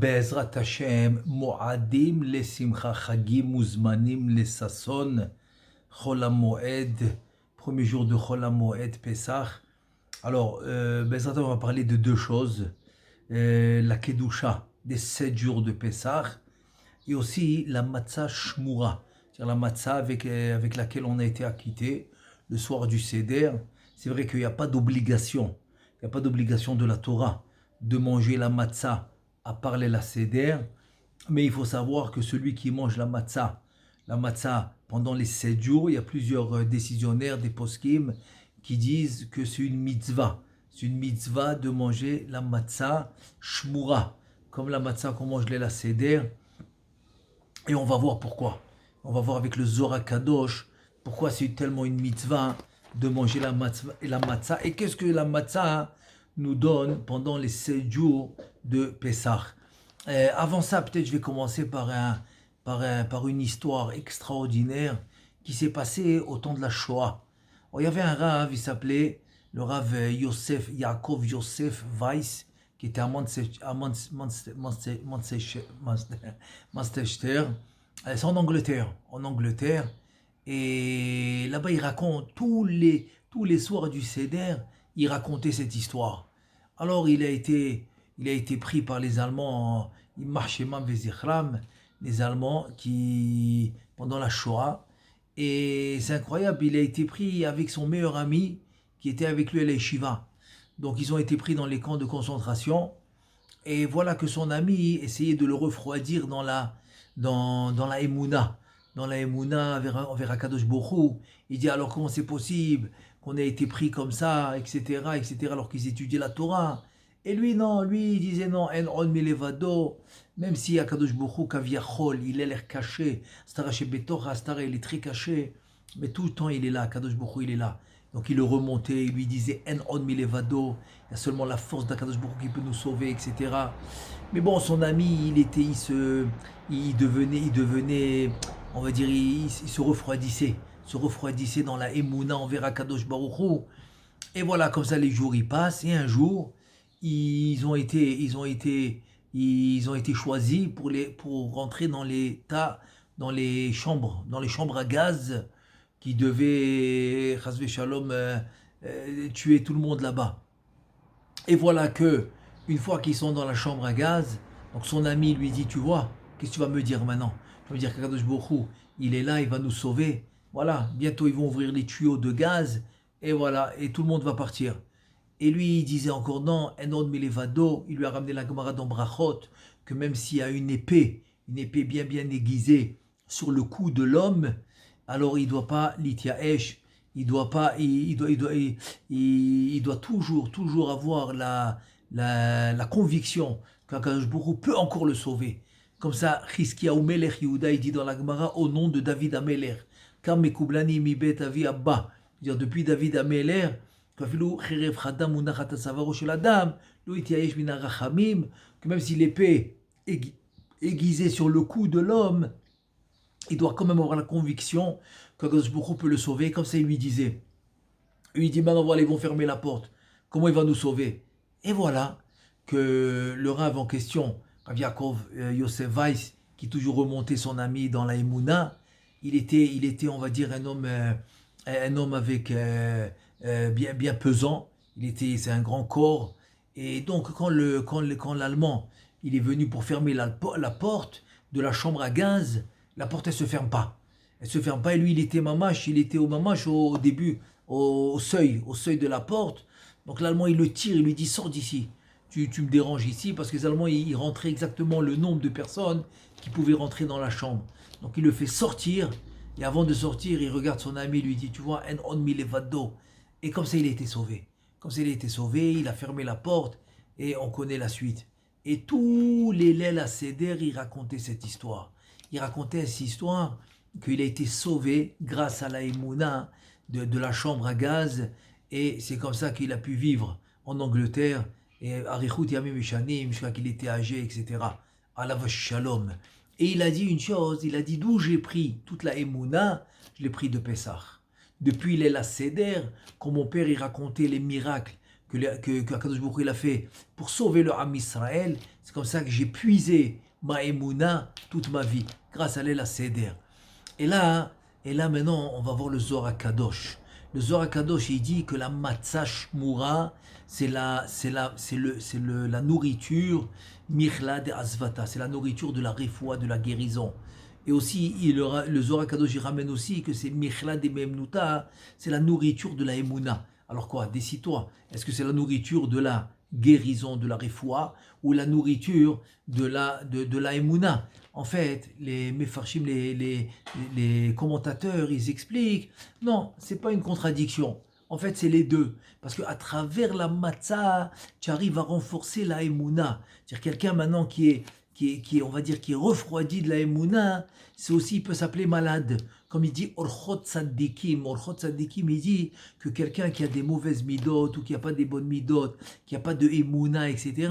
בעזרת השם, מועדים לשמחה, חגים מוזמנים לששון, חול המועד, premier jour de חול המועד, Pessah. Alors, Bezrat, on va parler de deux choses. La Kedusha des 7 jours de Pessah et aussi la Matzah Shmura, c'est-à-dire la Matzah avec laquelle on a été acquitté le soir du Seder. C'est vrai qu'il n'y a pas d'obligation, il n'y a pas d'obligation de la Torah de manger la Matzah à part la Seder, mais il faut savoir que celui qui mange la matzah pendant les 7 jours, il y a plusieurs décisionnaires, des poskim, qui disent que c'est une mitzvah. C'est une mitzvah de manger la matzah shmura, comme la matzah qu'on mange la Seder. Et on va voir pourquoi. On va voir avec le Zohar Kadosh pourquoi c'est tellement une mitzvah de manger la matzah. Et qu'est-ce que la matzah nous donne pendant les 7 jours de Pessah. Avant ça, peut-être je vais commencer par une histoire extraordinaire qui s'est passée au temps de la Shoah. Alors, il y avait un rav, il s'appelait le rav Yosef, Yaakov Yosef Weiss, qui était à Manchester. C'est en Angleterre. Et là-bas, il raconte tous les soirs du Seder, il racontait cette histoire. Alors, il a été pris par les Allemands, les Allemands qui, pendant la Shoah, et c'est incroyable, il a été pris avec son meilleur ami qui était avec lui à l'Eshiva. Donc, ils ont été pris dans les camps de concentration. Et voilà que son ami essayait de le refroidir dans la Emouna. Dans la Emouna envers Akadosh Baruch Hu. Il dit alors comment c'est possible qu'on ait été pris comme ça, etc., alors qu'ils étudiaient la Torah. Et lui, non, il disait non, en on milevado, même si Akadosh Baruch Hu kaviachol, il a l'air caché, Stara Shebetor, Stara, il est très caché, mais tout le temps il est là, Akadosh Baruch Hu, il est là. Donc il le remontait, il lui disait en on milevado, il y a seulement la force d'Akadosh Baruch Hu qui peut nous sauver, etc. Mais bon, son ami, il devenait, on va dire, il se refroidissait dans la Emouna envers Akadosh Baruch Hu. Et voilà, comme ça les jours y passent, et un jour, ils ont été choisis pour rentrer dans les chambres à gaz qui devaient, chasvé shalom, tuer tout le monde là-bas. Et voilà que, une fois qu'ils sont dans la chambre à gaz, donc son ami lui dit, tu vois, qu'est-ce que tu vas me dire maintenant? Tu vas me dire qu'Akadosh Baruch Hu, il est là, il va nous sauver. Voilà, bientôt ils vont ouvrir les tuyaux de gaz, et voilà, et tout le monde va partir. Et lui, il disait encore non, Enod Melevado, il lui a ramené la Gemara dans Brachot, que même s'il y a une épée bien aiguisée sur le cou de l'homme, alors il ne doit pas l'itiaesh, il doit toujours avoir la conviction qu'Akadosh Baruch Hu peut encore le sauver. Comme ça, Chizkiyahu Melech Yehuda, il dit dans la Gemara au nom de David Amelech, Kam mekublani mi bet avi abba, c'est-à-dire depuis David Amelech, que même si l'épée est aiguisée sur le cou de l'homme, il doit quand même avoir la conviction que Baruch peut le sauver. Comme ça, il lui disait. Il dit maintenant voilà, ils vont fermer la porte. Comment il va nous sauver? Et voilà que le rav en question, Rav Yaakov Yosef Weiss, qui toujours remontait son ami dans la Emouna, il était, on va dire, un homme avec bien pesant. C'est un grand corps. Et donc, quand l'Allemand il est venu pour fermer la porte de la chambre à gaz, la porte elle se ferme pas. Elle se ferme pas. Et lui, il était au mamache au début, au seuil de la porte. Donc l'Allemand il le tire, il lui dit sors d'ici. Tu me déranges ici parce que les Allemands ils rentraient exactement le nombre de personnes qui pouvaient rentrer dans la chambre. Donc il le fait sortir. Et avant de sortir, il regarde son ami, il lui dit, tu vois, en on milevado. Et comme ça, il a été sauvé. Il a fermé la porte et on connaît la suite. Et tous les Leil à Seder, ils racontaient cette histoire. Ils racontaient cette histoire qu'il a été sauvé grâce à la Emouna de la chambre à gaz. Et c'est comme ça qu'il a pu vivre en Angleterre. Et Arichut Yamim Mishanim, jusqu'à qu'il était âgé, etc. Alav Shalom. Et il a dit une chose, il a dit d'où j'ai pris toute la Emouna, je l'ai pris de Pessah. Depuis la Seder, quand mon père il racontait les miracles que Akadosh Baruch Hu, il a fait pour sauver le Ham Israël. C'est comme ça que j'ai puisé ma Emouna toute ma vie, grâce à l'El Seder. Et là maintenant, on va voir le Zohar Kadosh. Le Zohar Kadosh, il dit que la matzah shmura, c'est la nourriture mirla de azvata, c'est la nourriture de la refoua, de la guérison. Et aussi, le Zohar Kadosh, il ramène aussi que c'est mirla de memnuta, c'est la nourriture de la emuna. Alors quoi, décide-toi, est-ce que c'est la nourriture de la guérison, de la refoua, ou la nourriture de la emuna? En fait, les mefarshim, les commentateurs, ils expliquent, non, c'est pas une contradiction. En fait, c'est les deux. Parce qu'à travers la matzah, tu arrives à renforcer la emuna. C'est-à-dire quelqu'un maintenant qui est, on va dire, qui est refroidi de la emuna, c'est aussi, il peut s'appeler malade. Comme il dit Orchot Tzadikim. Orchot Tzadikim, il dit que quelqu'un qui a des mauvaises midot ou qui n'a pas des bonnes midot, qui n'a pas de emuna, etc.,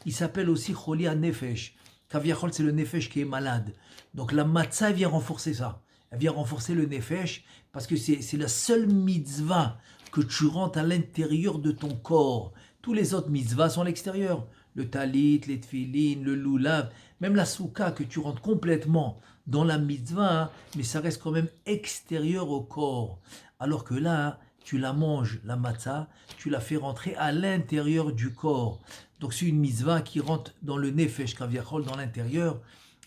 il s'appelle aussi Choli HaNefesh. Kaviachol, c'est le nefesh qui est malade. Donc la matzah vient renforcer ça. Elle vient renforcer le nefesh parce que c'est la seule mitzvah que tu rentres à l'intérieur de ton corps. Tous les autres mitzvahs sont à l'extérieur. Le talit, les tfilin, le lulav, même la souka que tu rentres complètement dans la mitzvah, mais ça reste quand même extérieur au corps. Alors que là, tu la manges, la matzah, tu la fais rentrer à l'intérieur du corps. Donc c'est une mitzvah qui rentre dans le nefesh kaviachol, dans l'intérieur.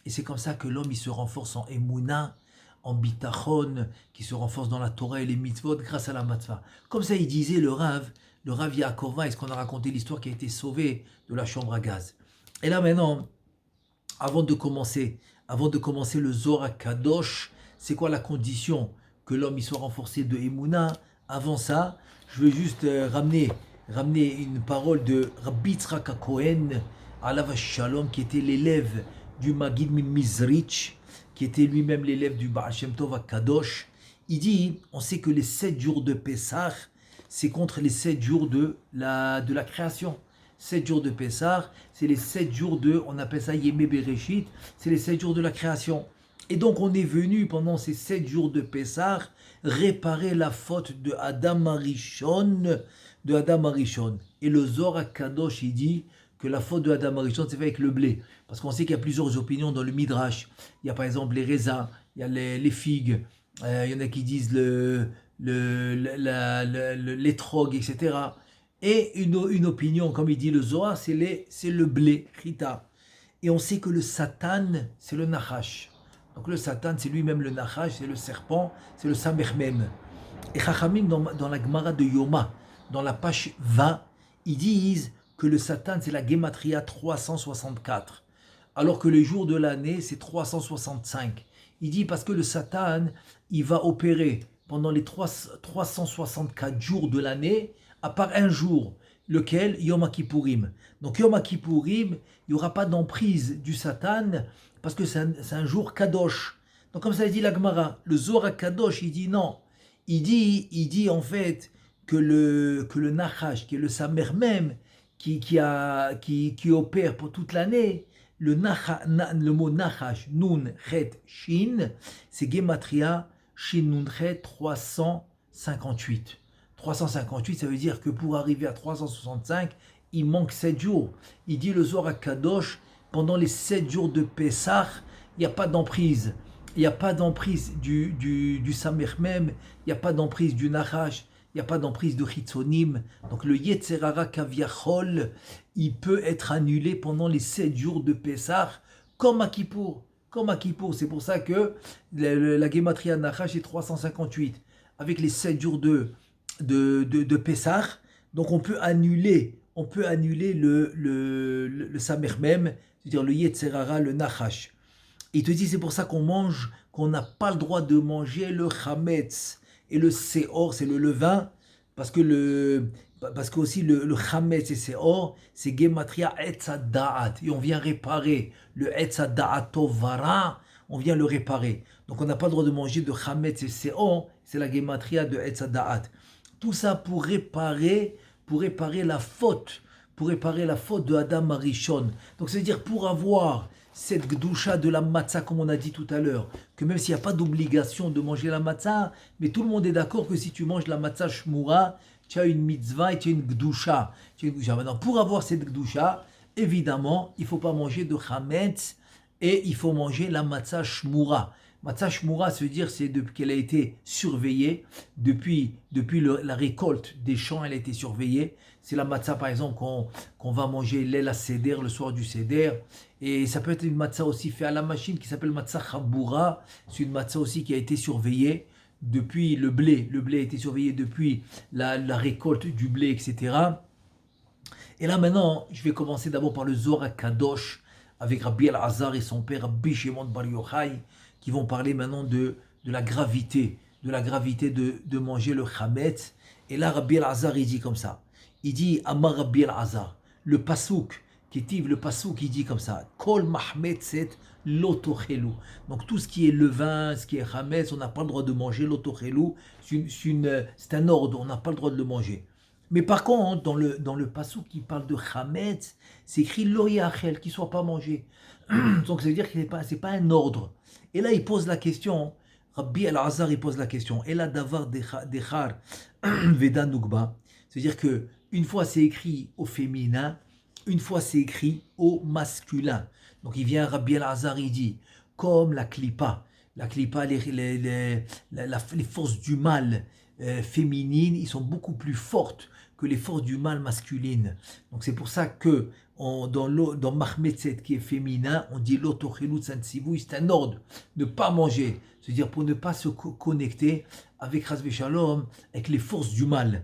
Et c'est comme ça que l'homme il se renforce en emuna, en bitachon, qui se renforce dans la Torah et les mitzvot grâce à la matzvah. Comme ça il disait le Rav Yaakov Weiss, qu'on a raconté l'histoire qui a été sauvé de la chambre à gaz. Et là maintenant, avant de commencer le Zohar Kadosh, c'est quoi la condition que l'homme il soit renforcé de emuna? Avant ça, je veux juste ramener une parole de Rabbi Yitzhak HaKohen, Alav Shalom, qui était l'élève du Maggid Mizrich, qui était lui-même l'élève du Baal Shem Tov HaKadosh. Il dit, on sait que les 7 jours de Pessah, c'est contre les 7 jours de la création. 7 jours de Pessah, c'est les 7 jours on appelle ça Yemé Bereshit, c'est les 7 jours de la création. Et donc on est venu pendant ces 7 jours de Pessah réparer la faute de Adam Arishon, Et le Zohar Kadosh, il dit que la faute de Adam Arishon, c'est fait avec le blé. Parce qu'on sait qu'il y a plusieurs opinions dans le Midrash. Il y a par exemple les raisins, il y a les figues, il y en a qui disent l'étrog, etc. Et une opinion, comme il dit le Zohar, c'est le blé, Chita. Et on sait que le Satan, c'est le Nachash. Donc le Satan, c'est lui-même le Nachash, c'est le serpent, c'est le Samermem. Et Chachamim, dans la Gemara de Yoma, dans la page 20, ils disent que le Satan, c'est la Gematria 364. Alors que les jours de l'année, c'est 365. Il dit parce que le Satan, il va opérer pendant les 364 jours de l'année, à part un jour, lequel Yom Kippourim. Donc Yom Kippourim, il n'y aura pas d'emprise du Satan parce que c'est un jour Kadosh. Donc comme ça dit la Gemara, le Zohar Kadosh, il dit non. Il dit en fait que le Nachash, qui est le Samer même, qui opère pour toute l'année, le mot Nachash, Nun, Chet, Shin, c'est Gematria, Shin, Nun, Chet, 358. 358, ça veut dire que pour arriver à 365, il manque 7 jours. Il dit le Zohar Kadosh, pendant les 7 jours de Pessah, il n'y a pas d'emprise. Il n'y a pas d'emprise du Samer même, il n'y a pas d'emprise du Nachash, il n'y a pas d'emprise de Chitzonim. Donc le Yetzer Hara Kaviachol, il peut être annulé pendant les 7 jours de Pessah, comme à Kippour. C'est pour ça que la Gematria Nachash est 358. Avec les 7 jours de Pessah, donc on peut annuler le Samer même, c'est-à-dire le Yetzer Hara, le Nachash. Il te dit c'est pour ça qu'on n'a pas le droit de manger le chametz et le seor, c'est le levain, parce que aussi le chametz et seor, c'est gematria etz da'at, et on vient réparer le etz da'at tovara, on vient le réparer. Donc on n'a pas le droit de manger de chametz et seor, c'est la gematria de etz da'at. Tout ça pour réparer la faute de Adam Arishon. Donc c'est-à-dire pour avoir cette gdoucha de la matzah, comme on a dit tout à l'heure, que même s'il n'y a pas d'obligation de manger la matzah, mais tout le monde est d'accord que si tu manges la matzah shmura, tu as une mitzvah et tu as une gdusha. Maintenant, pour avoir cette gdusha, évidemment, il ne faut pas manger de chametz et il faut manger la matzah shmura. Matzah shmura, ça veut dire c'est qu'elle a été surveillée depuis la récolte des champs, elle a été surveillée. C'est la matzah par exemple qu'on va manger l'el seder, le soir du seder. Et ça peut être une matzah aussi faite à la machine qui s'appelle matzah chaboura. C'est une matzah aussi qui a été surveillée depuis le blé. Le blé a été surveillé depuis la récolte du blé, etc. Et là maintenant, je vais commencer d'abord par le Zohar Kadosh avec Rabbi El-Azar et son père Rabbi Shimon Bar Yochai qui vont parler maintenant de la gravité, de manger le chametz. Et là, Rabbi El-Azar, il dit comme ça. Il dit, Amar Rabbi El-Azar, le pasouk, le pasouk, il dit comme ça, Kol mahmetzet lotochelu. Donc tout ce qui est levain, ce qui est chametz, on n'a pas le droit de manger lotochelu. C'est un ordre, on n'a pas le droit de le manger. Mais par contre, dans le pasouk qui parle de chametz, c'est écrit lo yachel, qu'il ne soit pas mangé. Donc ça veut dire que ce n'est pas un ordre. Et là, il pose la question, Rabbi El-Azar, il pose la question, et là, davar dechar veda nugba, c'est-à-dire que une fois c'est écrit au féminin, une fois c'est écrit au masculin. Donc il vient Rabbi El-Azar, il dit, comme la klipa, les forces du mal féminines, ils sont beaucoup plus fortes que les forces du mal masculines. Donc c'est pour ça que dans Mahmetzet qui est féminin, on dit l'otochelut santsivu, c'est un ordre, ne pas manger, c'est-à-dire pour ne pas se connecter avec Chas Shalom, avec les forces du mal.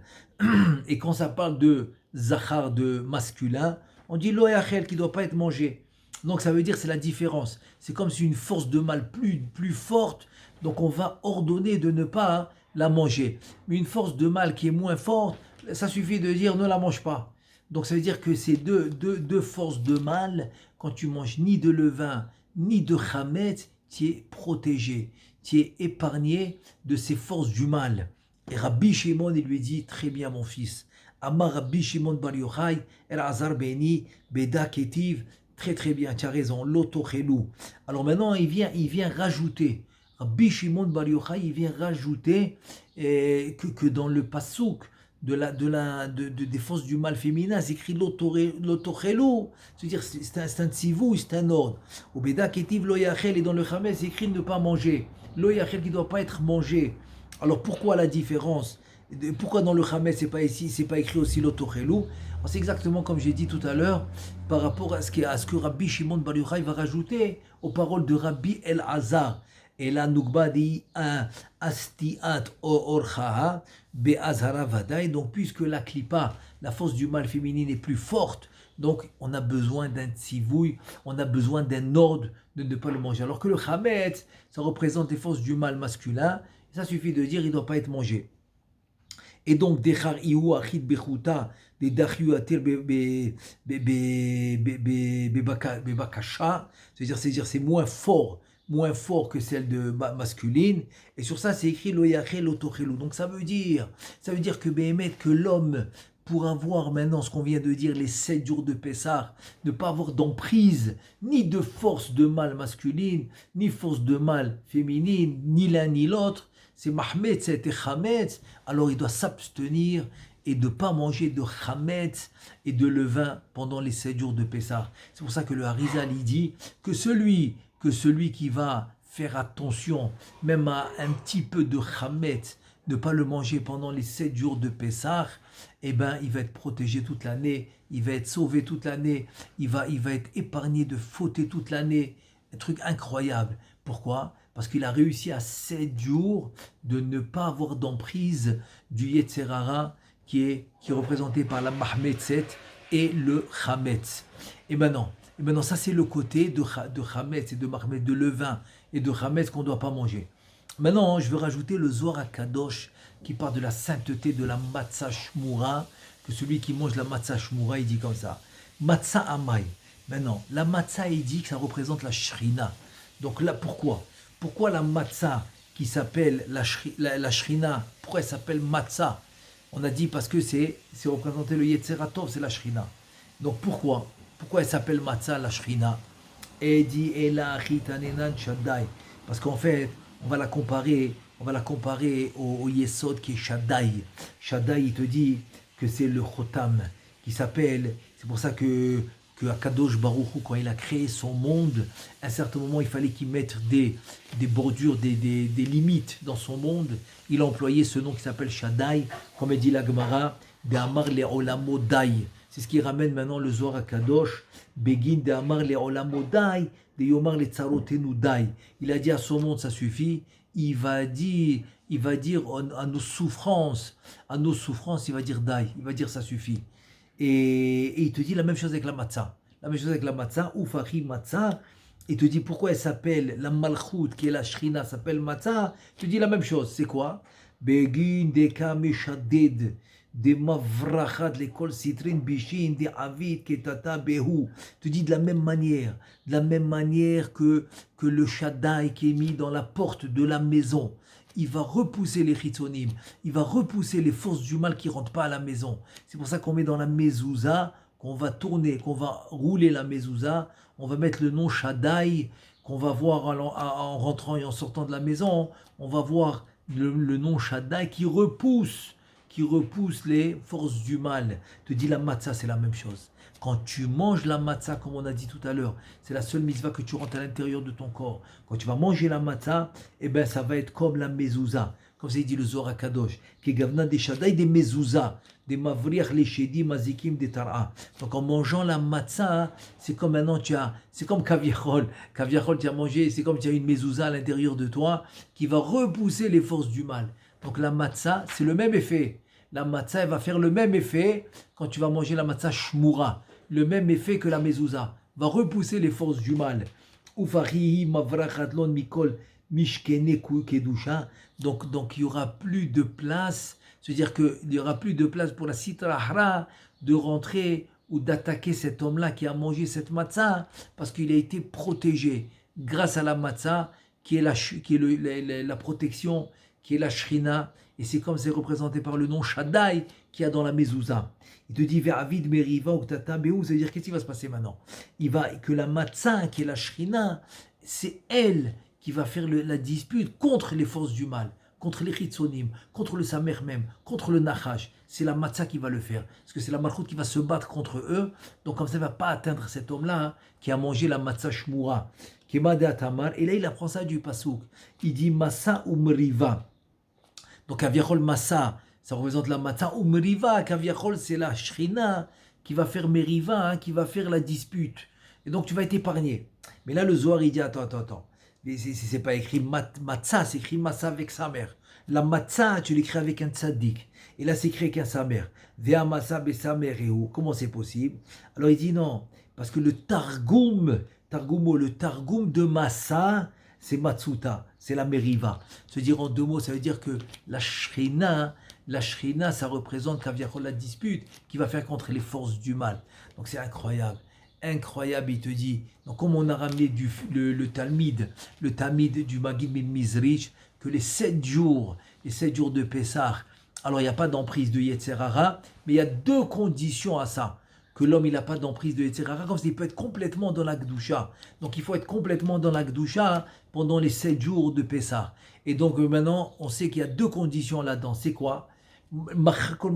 Et quand ça parle de zachar, de masculin, on dit lo yachel qui ne doit pas être mangé. Donc ça veut dire c'est la différence. C'est comme si une force de mal plus forte, donc on va ordonner de ne pas la manger. Mais une force de mal qui est moins forte, ça suffit de dire ne la mange pas. Donc ça veut dire que ces deux forces de mal, quand tu manges ni de levain, ni de chametz, tu es protégé, tu es épargné de ces forces du mal. Et Rabbi Shimon, il lui dit, très bien mon fils, Amar Rabbi Shimon Bar Yochai, El-Azar Beni, Beda Ketiv, très très bien, tu as raison, l'otochelu. Alors maintenant, il vient rajouter, Rabbi Shimon Bar Yochai, il vient rajouter que dans le pasouk, des forces du mal féminin, c'est écrit l'otochelu, c'est-à-dire c'est un tzivou, c'est un ordre. Au Beda Ketiv lo yachel, et dans le Chametz, c'est écrit ne pas manger. Lo yachel qui ne doit pas être mangé. Alors pourquoi la différence? Pourquoi dans le Chametz c'est pas écrit aussi l'otochelu? C'est exactement comme j'ai dit tout à l'heure par rapport à ce que Rabbi Shimon Bar Yochai va rajouter aux paroles de Rabbi El-Azar. Et là, Nukba dit un astiat orchaha be'azhara vadaï. Donc, puisque la klipa, la force du mal féminine est plus forte, donc on a besoin d'un tzivouille, on a besoin d'un ordre de ne pas le manger. Alors que le chametz, ça représente les forces du mal masculin, ça suffit de dire il ne doit pas être mangé. Et donc, dechar iou achid bechuta, des dachyu-atir bebakasha, c'est-à-dire c'est moins fort que celle de masculine, et sur ça c'est écrit lo yachel otochelu. Donc ça veut dire que Béhémet, que l'homme, pour avoir maintenant ce qu'on vient de dire, les 7 jours de Pessah, ne pas avoir d'emprise, ni de force de mal masculine, ni force de mal féminine, ni l'un ni l'autre, c'est Mahmetzet et Chametz, alors il doit s'abstenir et de ne pas manger de chametz et de levain pendant les 7 jours de Pessah. C'est pour ça que le Harizal il dit que celui qui va faire attention, même à un petit peu de chametz, ne pas le manger pendant les 7 jours de Pessah, eh ben, il va être protégé toute l'année, il va être sauvé toute l'année, il va être épargné de fauter toute l'année. Un truc incroyable. Pourquoi? Parce qu'il a réussi à 7 jours de ne pas avoir d'emprise du Yetzer Hara qui est représenté par la Mahmetzet et le Chametz. Et maintenant, ça c'est le côté de Chametz et de Mahmet, de levain et de Chametz qu'on ne doit pas manger. Maintenant, je veux rajouter le Zohar Kadosh qui parle de la sainteté de la Matzah Shmura, que celui qui mange la Matzah Shmura, il dit comme ça. Matzah Amay. Maintenant, la Matzah, il dit que ça représente la Shrina. Donc là, pourquoi la Matzah qui s'appelle la Shrina, pourquoi elle s'appelle Matzah? On a dit parce que c'est représenté le Yetzer Hatov, c'est la Shrina. Donc pourquoi elle s'appelle Matzah, la Shrina? Et dit Ela Chitanenan Shaddai. Parce qu'en fait, on va la comparer on va la comparer au Yesod qui est Shaddai. Shaddai, il te dit que c'est le Chotam qui s'appelle, c'est pour ça que Akadosh Baruch Hu, quand il a créé son monde, à un certain moment, il fallait qu'il mette des bordures, des limites dans son monde. Il a employé ce nom qui s'appelle Shaddai, comme dit la Gemara, Be'amar le Olamo Dai. C'est ce qui ramène maintenant le Zohar Akadosh, Begin de Amar le Olamo Dai, de Yomar le Tsarotenu Dai. Il a dit à son monde, ça suffit. Il va dire à nos souffrances, il va dire Dai, il va dire ça suffit. Et il te dit la même chose avec la matzah. La même chose avec la matzah, Ufachi matzah. Il te dit pourquoi elle s'appelle la malchut, qui est la shrina, s'appelle matzah. Il te dit la même chose. C'est quoi? Begin deka meshaded, de mavrachat l'école citrin bishin, de avid ketata behu. Il te dit de la même manière que le shaddai qui est mis dans la porte de la maison. Il va repousser les chitzonim, il va repousser les forces du mal qui ne rentrent pas à la maison. C'est pour ça qu'on met dans la mezouza, qu'on va tourner, qu'on va rouler la mezouza, on va mettre le nom Shaddai, qu'on va voir en rentrant et en sortant de la maison, on va voir le nom Shaddai qui repousse les forces du mal. Te dit la matzah, c'est la même chose. Quand tu manges la matzah, comme on a dit tout à l'heure, c'est la seule mitzvah que tu rentres à l'intérieur de ton corps. Quand tu vas manger la matzah, eh ben, ça va être comme la mezouza. Comme c'est dit le Zohar Kadosh, qui gavna des shaddai des mezouza, des mavriach les shedi mazikim des tara. Donc en mangeant la matzah, c'est comme maintenant c'est comme kaviachol. Kaviachol, tu as mangé, c'est comme tu as une mezouza à l'intérieur de toi qui va repousser les forces du mal. Donc la matzah, c'est le même effet. La matzah, elle va faire le même effet quand tu vas manger la matzah shmura. Le même effet que la mezouza. Va repousser les forces du mal. Ufarihi mavrachadlon mikol mishkene kedusha. Donc il n'y aura plus de place. C'est-à-dire qu'il n'y aura plus de place pour la sitra hara de rentrer ou d'attaquer cet homme-là qui a mangé cette matzah parce qu'il a été protégé grâce à la matzah qui est la protection, qui est la shrina. Et c'est comme c'est représenté par le nom Shaddai qu'il y a dans la mezouza. Il te dit Ve'avid meriva ou tata behu, c'est-à-dire qu'est-ce qui va se passer maintenant? Il va que la matzah, qui est la shrina, c'est elle qui va faire la dispute contre les forces du mal, contre les chitzonim, contre le samer même, contre le nachash. C'est la matzah qui va le faire, parce que c'est la malchut qui va se battre contre eux. Donc comme ça, il ne va pas atteindre cet homme-là qui a mangé la matzah shmura, qui est madé atamar. Et là, il apprend ça du pasouk. Il dit masa ou meriva. Donc, Kaviachol Massa, ça représente la matzah. Ou Meriva, Kaviachol, c'est la Shrina qui va faire Meriva, qui va faire la dispute. Et donc, tu vas être épargné. Mais là, le Zohar, il dit attends. C'est pas écrit matzah, c'est écrit Massa avec sa mère. La matzah, tu l'écris avec un tzaddik. Et là, c'est écrit avec un sa mère. Vea Massa besamer et où? Comment c'est possible? Alors, il dit non, parce que le Targum de Massa, c'est Matsuta, c'est la Meriva. Se dire en deux mots, ça veut dire que la Shrina, ça représente Kaviachol, la dispute qui va faire contre les forces du mal. Donc c'est incroyable, il te dit. Donc comme on a ramené le Talmud du Magid Mizrich, que les 7 jours de Pessah, alors il n'y a pas d'emprise de Yetzer Hara, mais il y a 2 conditions à ça. Que l'homme il n'a pas d'emprise de Yetzer Hara, comme il peut être complètement dans la Gdusha. Donc il faut être complètement dans la Gdusha pendant les 7 jours de Pessah. Et donc maintenant, on sait qu'il y a 2 conditions là-dedans. C'est quoi? Kol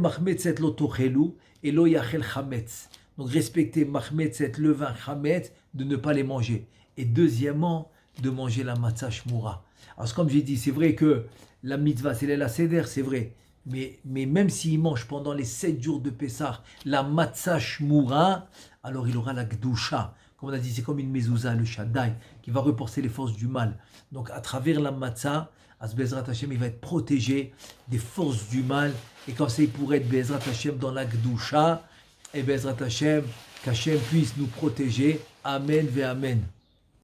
machmetzet lo tochelu et lo yachel chametz. Donc respecter machmetzet, le vin chametz, de ne pas les manger. Et deuxièmement, de manger la matzah shmura. Alors comme j'ai dit, c'est vrai que la mitzvah, c'est la seder, c'est vrai. Mais même s'il mange pendant les 7 jours de Pessah la matzah shmura, alors il aura la gdusha. Comme on a dit, c'est comme une mezouza, le shaddai, qui va repousser les forces du mal. Donc à travers la matzah, Bezrat Hashem, il va être protégé des forces du mal. Et comme ça, il pourrait être Bezrat Hashem dans la gdusha. Et Bezrat Hashem, qu'Hashem puisse nous protéger. Amen ve Amen.